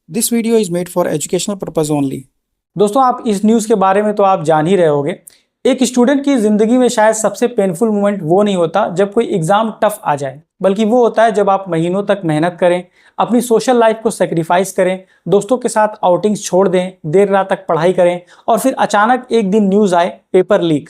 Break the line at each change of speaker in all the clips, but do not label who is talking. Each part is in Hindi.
This video is made for educational purpose only.
दोस्तों आप इस न्यूज़ के बारे में तो आप जान ही रहे होंगे। एक स्टूडेंट की ज़िंदगी में शायद सबसे पेनफुल मोमेंट वो नहीं होता जब कोई एग्ज़ाम टफ आ जाए, बल्कि वो होता है जब आप महीनों तक मेहनत करें, अपनी सोशल लाइफ को सेक्रीफाइस करें, दोस्तों के साथ आउटिंग्स छोड़ दें, देर रात तक पढ़ाई करें और फिर अचानक एक दिन न्यूज़ आए पेपर लीक।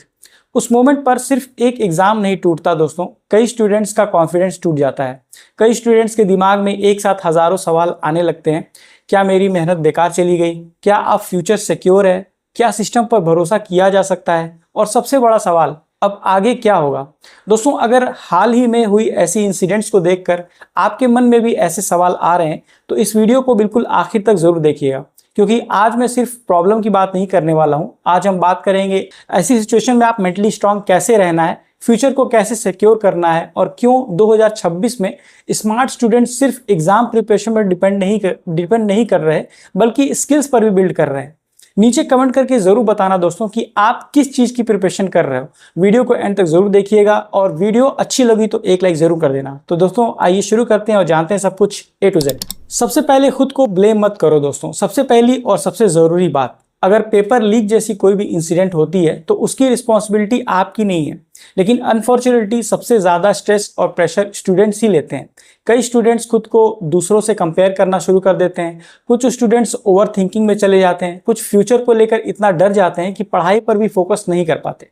उस मोमेंट पर सिर्फ एक एग्ज़ाम नहीं टूटता दोस्तों, कई स्टूडेंट्स का कॉन्फिडेंस टूट जाता है। कई स्टूडेंट्स के दिमाग में एक साथ हज़ारों सवाल आने लगते हैं। क्या मेरी मेहनत बेकार चली गई? क्या अब फ्यूचर सिक्योर है? क्या सिस्टम पर भरोसा किया जा सकता है? और सबसे बड़ा सवाल, अब आगे क्या होगा? दोस्तों अगर हाल ही में हुई ऐसी इंसिडेंट्स को देखकर आपके मन में भी ऐसे सवाल आ रहे हैं तो इस वीडियो को बिल्कुल आखिर तक ज़रूर देखिएगा, क्योंकि आज मैं सिर्फ प्रॉब्लम की बात नहीं करने वाला हूं। आज हम बात करेंगे ऐसी सिचुएशन में आप मेंटली स्ट्रांग कैसे रहना है, फ्यूचर को कैसे सिक्योर करना है और क्यों 2026 में स्मार्ट स्टूडेंट सिर्फ एग्जाम प्रिपरेशन पर डिपेंड नहीं कर रहे बल्कि स्किल्स पर भी बिल्ड कर रहे हैं। नीचे कमेंट करके जरूर बताना दोस्तों कि आप किस चीज की प्रिपरेशन कर रहे हो। वीडियो को एंड तक जरूर देखिएगा और वीडियो अच्छी लगी तो एक लाइक जरूर कर देना। तो दोस्तों आइए शुरू करते हैं और जानते हैं सब कुछ A to Z। सबसे पहले खुद को ब्लेम मत करो दोस्तों। सबसे पहली और सबसे जरूरी बात, अगर पेपर लीक जैसी कोई भी इंसिडेंट होती है तो उसकी रिस्पॉन्सिबिलिटी आपकी नहीं है, लेकिन अनफॉर्चुनेटली सबसे ज़्यादा स्ट्रेस और प्रेशर स्टूडेंट्स ही लेते हैं। कई स्टूडेंट्स खुद को दूसरों से कंपेयर करना शुरू कर देते हैं, कुछ स्टूडेंट्स ओवर थिंकिंग में चले जाते हैं, कुछ फ्यूचर को लेकर इतना डर जाते हैं कि पढ़ाई पर भी फोकस नहीं कर पाते।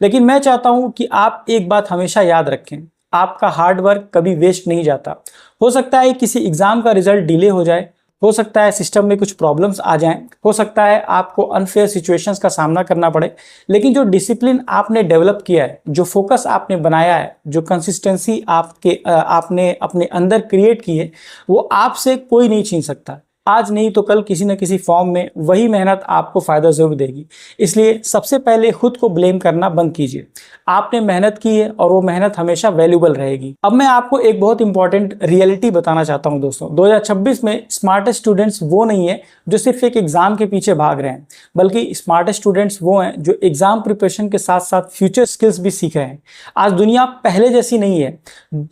लेकिन मैं चाहता हूँ कि आप एक बात हमेशा याद रखें, आपका हार्ड वर्क कभी वेस्ट नहीं जाता। हो सकता है किसी एग्ज़ाम का रिजल्ट डिले हो जाए, हो सकता है सिस्टम में कुछ प्रॉब्लम्स आ जाएं, हो सकता है आपको अनफेयर सिचुएशंस का सामना करना पड़े, लेकिन जो डिसिप्लिन आपने डेवलप किया है, जो फोकस आपने बनाया है, जो कंसिस्टेंसी आपने अपने अंदर क्रिएट की है, वो आपसे कोई नहीं छीन सकता। आज नहीं तो कल किसी न किसी फॉर्म में वही मेहनत आपको फ़ायदा ज़रूर देगी। इसलिए सबसे पहले खुद को ब्लेम करना बंद कीजिए। आपने मेहनत की है और वो मेहनत हमेशा वैल्यूबल रहेगी। अब मैं आपको एक बहुत इंपॉर्टेंट रियलिटी बताना चाहता हूं दोस्तों। 2026 में स्मार्टेस्ट स्टूडेंट्स वो नहीं है जो सिर्फ एक एग्ज़ाम के पीछे भाग रहे हैं, बल्कि स्मार्टेस्ट स्टूडेंट्स वो हैं जो एग्ज़ाम प्रिपरेशन के साथ साथ फ्यूचर स्किल्स भी सीख रहे हैं। आज दुनिया पहले जैसी नहीं है।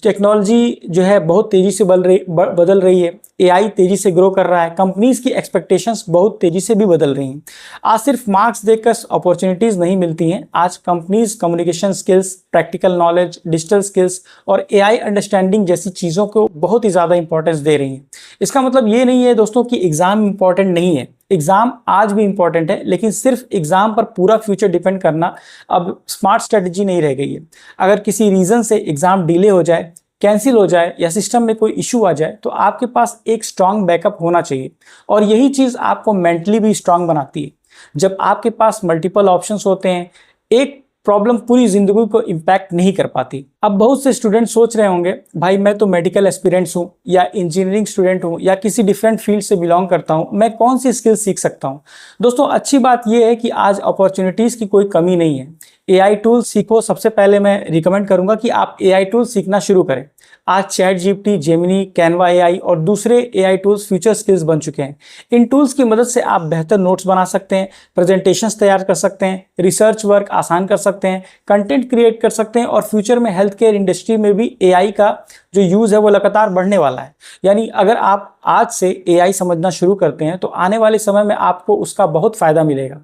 टेक्नोलॉजी जो है बहुत तेज़ी से बदल रही है। AI तेजी से ग्रो कर रहा है। कंपनीज की एक्सपेक्टेशंस बहुत तेजी से भी बदल रही हैं। आज सिर्फ मार्क्स देखकर अपॉर्चुनिटीज नहीं मिलती हैं। आज companies communication skills, practical knowledge, digital skills और AI अंडरस्टैंडिंग जैसी चीज़ों को बहुत ही ज़्यादा इंपॉर्टेंस दे रही हैं। इसका मतलब ये नहीं है दोस्तों कि एग्ज़ाम इंपॉर्टेंट नहीं है। एग्ज़ाम आज भी इंपॉर्टेंट है, लेकिन सिर्फ एग्ज़ाम पर पूरा फ्यूचर डिपेंड करना अब स्मार्ट स्ट्रेटजी नहीं रह गई है। अगर किसी रीज़न से एग्ज़ाम डिले हो जाए, कैंसिल हो जाए या सिस्टम में कोई इशू आ जाए तो आपके पास एक स्ट्रांग बैकअप होना चाहिए, और यही चीज़ आपको मेंटली भी स्ट्रांग बनाती है। जब आपके पास मल्टीपल ऑप्शंस होते हैं, एक प्रॉब्लम पूरी जिंदगी को इम्पैक्ट नहीं कर पाती। अब बहुत से स्टूडेंट सोच रहे होंगे, भाई मैं तो मेडिकल एस्पिरेंट्स हूँ या इंजीनियरिंग स्टूडेंट हूँ या किसी डिफरेंट फील्ड से बिलोंग करता हूँ, मैं कौन सी स्किल सीख सकता हूँ? दोस्तों अच्छी बात यह है कि आज अपॉर्चुनिटीज़ की कोई कमी नहीं है। AI टूल सीखो। सबसे पहले मैं रिकमेंड करूंगा कि आप AI टूल सीखना शुरू करें। आज ChatGPT, जेमिनी, कैनवा AI और दूसरे AI टूल्स फ्यूचर स्किल्स बन चुके हैं। इन टूल्स की मदद से आप बेहतर नोट्स बना सकते हैं, प्रेजेंटेशंस तैयार कर सकते हैं, रिसर्च वर्क आसान कर सकते हैं, कंटेंट क्रिएट कर सकते हैं और फ्यूचर में हेल्थ केयर इंडस्ट्री में भी AI का जो यूज़ है वो लगातार बढ़ने वाला है। यानी अगर आप आज से AI समझना शुरू करते हैं तो आने वाले समय में आपको उसका बहुत फ़ायदा मिलेगा।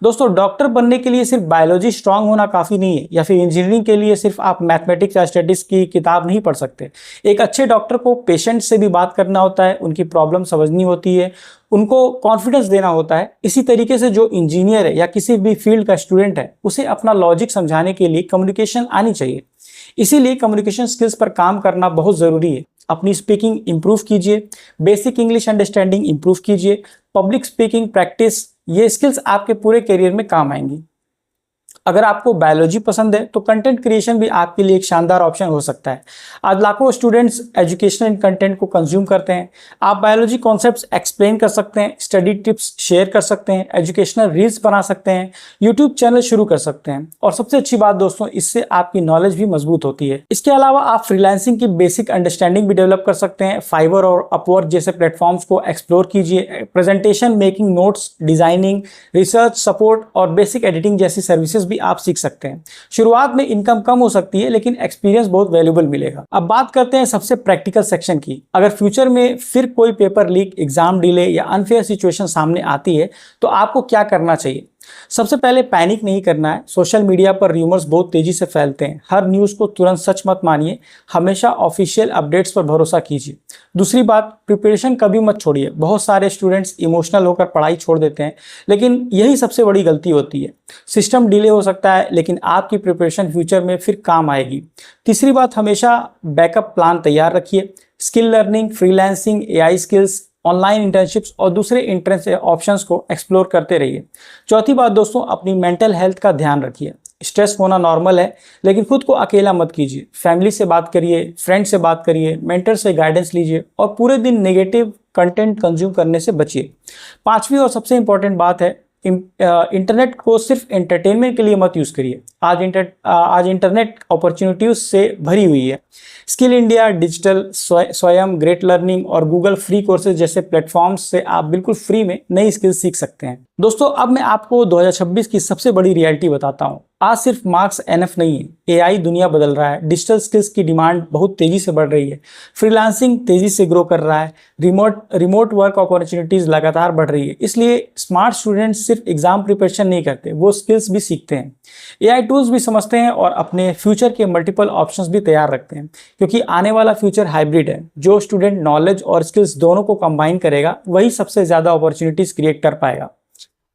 दोस्तों डॉक्टर बनने के लिए सिर्फ बायोलॉजी स्ट्रांग होना काफ़ी नहीं है, या फिर इंजीनियरिंग के लिए सिर्फ आप मैथमेटिक्स या स्टैटिस्टिक्स की किताब नहीं पढ़ सकते। एक अच्छे डॉक्टर को पेशेंट से भी बात करना होता है, उनकी प्रॉब्लम समझनी होती है, उनको कॉन्फिडेंस देना होता है। इसी तरीके से जो इंजीनियर है या किसी भी फील्ड का स्टूडेंट है, उसे अपना लॉजिक समझाने के लिए कम्युनिकेशन आनी चाहिए। इसीलिए कम्युनिकेशन स्किल्स पर काम करना बहुत ज़रूरी है। अपनी स्पीकिंग इंप्रूव कीजिए, बेसिक इंग्लिश अंडरस्टैंडिंग इंप्रूव कीजिए, पब्लिक स्पीकिंग प्रैक्टिस, ये स्किल्स आपके पूरे करियर में काम आएंगी। अगर आपको बायोलॉजी पसंद है तो कंटेंट क्रिएशन भी आपके लिए एक शानदार ऑप्शन हो सकता है। आज लाखों स्टूडेंट्स एजुकेशनल कंटेंट को कंज्यूम करते हैं। आप बायोलॉजी कॉन्सेप्ट्स एक्सप्लेन कर सकते हैं, स्टडी टिप्स शेयर कर सकते हैं, एजुकेशनल रील्स बना सकते हैं, यूट्यूब चैनल शुरू कर सकते हैं। और सबसे अच्छी बात दोस्तों, इससे आपकी नॉलेज भी मजबूत होती है। इसके अलावा आप फ्रीलांसिंग की बेसिक अंडरस्टैंडिंग भी डेवलप कर सकते हैं। फाइवर और अपवर्क जैसे प्लेटफॉर्म्स को एक्सप्लोर कीजिए। Presentation making, notes designing, research support और बेसिक एडिटिंग जैसी सर्विसेज भी आप सीख सकते हैं। शुरुआत में इनकम कम हो सकती है लेकिन एक्सपीरियंस बहुत वैल्यूबल मिलेगा। अब बात करते हैं सबसे प्रैक्टिकल सेक्शन की। अगर फ्यूचर में फिर कोई पेपर लीक, एग्जाम डिले या अनफेयर सिचुएशन सामने आती है तो आपको क्या करना चाहिए। सबसे पहले पैनिक नहीं करना है। सोशल मीडिया पर रूमर्स बहुत तेजी से फैलते हैं, हर न्यूज़ को तुरंत सच मत मानिए, हमेशा ऑफिशियल अपडेट्स पर भरोसा कीजिए। दूसरी बात, प्रिपरेशन कभी मत छोड़िए। बहुत सारे स्टूडेंट्स इमोशनल होकर पढ़ाई छोड़ देते हैं, लेकिन यही सबसे बड़ी गलती होती है। सिस्टम डिले हो सकता है लेकिन आपकी प्रिपरेशन फ्यूचर में फिर काम आएगी। तीसरी बात, हमेशा बैकअप प्लान तैयार रखिए। Skill learning, freelancing, AI skills, online internships और दूसरे एंट्रेंस ऑप्शंस को एक्सप्लोर करते रहिए। चौथी बात दोस्तों, अपनी मेंटल हेल्थ का ध्यान रखिए। स्ट्रेस होना नॉर्मल है लेकिन खुद को अकेला मत कीजिए। फैमिली से बात करिए, फ्रेंड से बात करिए, मेंटर से गाइडेंस लीजिए और पूरे दिन नेगेटिव कंटेंट कंज्यूम करने से बचिए। पांचवी और सबसे इंपॉर्टेंट बात है, इंटरनेट को सिर्फ एंटरटेनमेंट के लिए मत यूज़ करिए। आज इंटरनेट अपॉर्चुनिटीज से भरी हुई है। स्किल इंडिया, डिजिटल स्वयं, ग्रेट लर्निंग और गूगल फ्री कोर्सेज जैसे प्लेटफॉर्म्स से आप बिल्कुल फ्री में नई स्किल्स सीख सकते हैं। दोस्तों, अब मैं आपको 2026 की सबसे बड़ी रियलिटी बताता हूँ। आज सिर्फ मार्क्स एनफ नहीं है, एआई दुनिया बदल रहा है। डिजिटल स्किल्स की डिमांड बहुत तेजी से बढ़ रही है। फ्रीलांसिंग तेजी से ग्रो कर रहा है। रिमोट वर्क अपॉर्चुनिटीज लगातार बढ़ रही है। इसलिए स्मार्ट स्टूडेंट्स सिर्फ एग्जाम प्रिपरेशन नहीं करते, वो स्किल्स भी सीखते हैं, एआई टूल्स भी समझते हैं और अपने फ्यूचर के मल्टीपल ऑप्शंस भी तैयार रखते हैं। क्योंकि आने वाला फ्यूचर हाइब्रिड है। जो स्टूडेंट नॉलेज और स्किल्स दोनों को कंबाइन करेगा वही सबसे ज्यादा अपॉर्चुनिटीज क्रिएट कर पाएगा।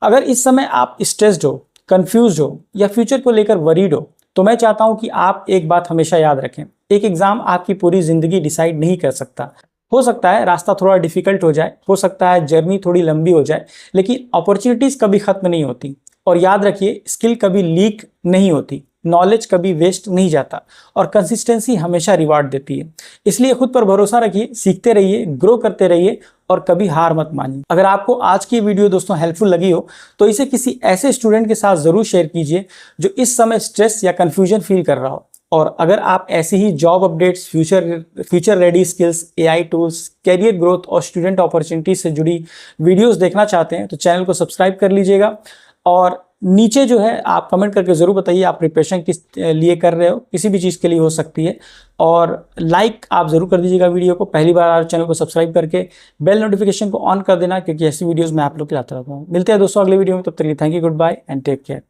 अगर इस समय आप स्ट्रेस्ड हो, कंफ्यूज हो या फ्यूचर को लेकर वरीड हो तो मैं चाहता हूं कि आप एक बात हमेशा याद रखें, एक एग्जाम आपकी पूरी जिंदगी डिसाइड नहीं कर सकता। हो सकता है रास्ता थोड़ा डिफिकल्ट हो जाए, हो सकता है जर्नी थोड़ी लंबी हो जाए, लेकिन अपॉर्चुनिटीज कभी खत्म नहीं होती। और याद रखिए, स्किल कभी लीक नहीं होती, नॉलेज कभी वेस्ट नहीं जाता और कंसिस्टेंसी हमेशा रिवार्ड देती है। इसलिए खुद पर भरोसा रखिए, सीखते रहिए, ग्रो करते रहिए और कभी हार मत मानिए। अगर आपको आज की वीडियो दोस्तों हेल्पफुल लगी हो तो इसे किसी ऐसे स्टूडेंट के साथ जरूर शेयर कीजिए जो इस समय स्ट्रेस या कंफ्यूजन फील कर रहा हो। और अगर आप ऐसे ही job updates, future ready skills, AI tools, career growth और स्टूडेंट अपॉर्चुनिटी से जुड़ी वीडियोस देखना चाहते हैं तो चैनल को सब्सक्राइब कर लीजिएगा। और नीचे जो है आप कमेंट करके ज़रूर बताइए आप प्रिपरेशन किस लिए कर रहे हो, किसी भी चीज़ के लिए हो सकती है। और लाइक आप ज़रूर कर दीजिएगा वीडियो को, पहली बार आप चैनल को सब्सक्राइब करके बेल नोटिफिकेशन को ऑन कर देना, क्योंकि ऐसी वीडियोस मैं आप लोग के लाता रहता हूँ। मिलते हैं दोस्तों अगले वीडियो में, तब तक के लिए thank you, goodbye and take care.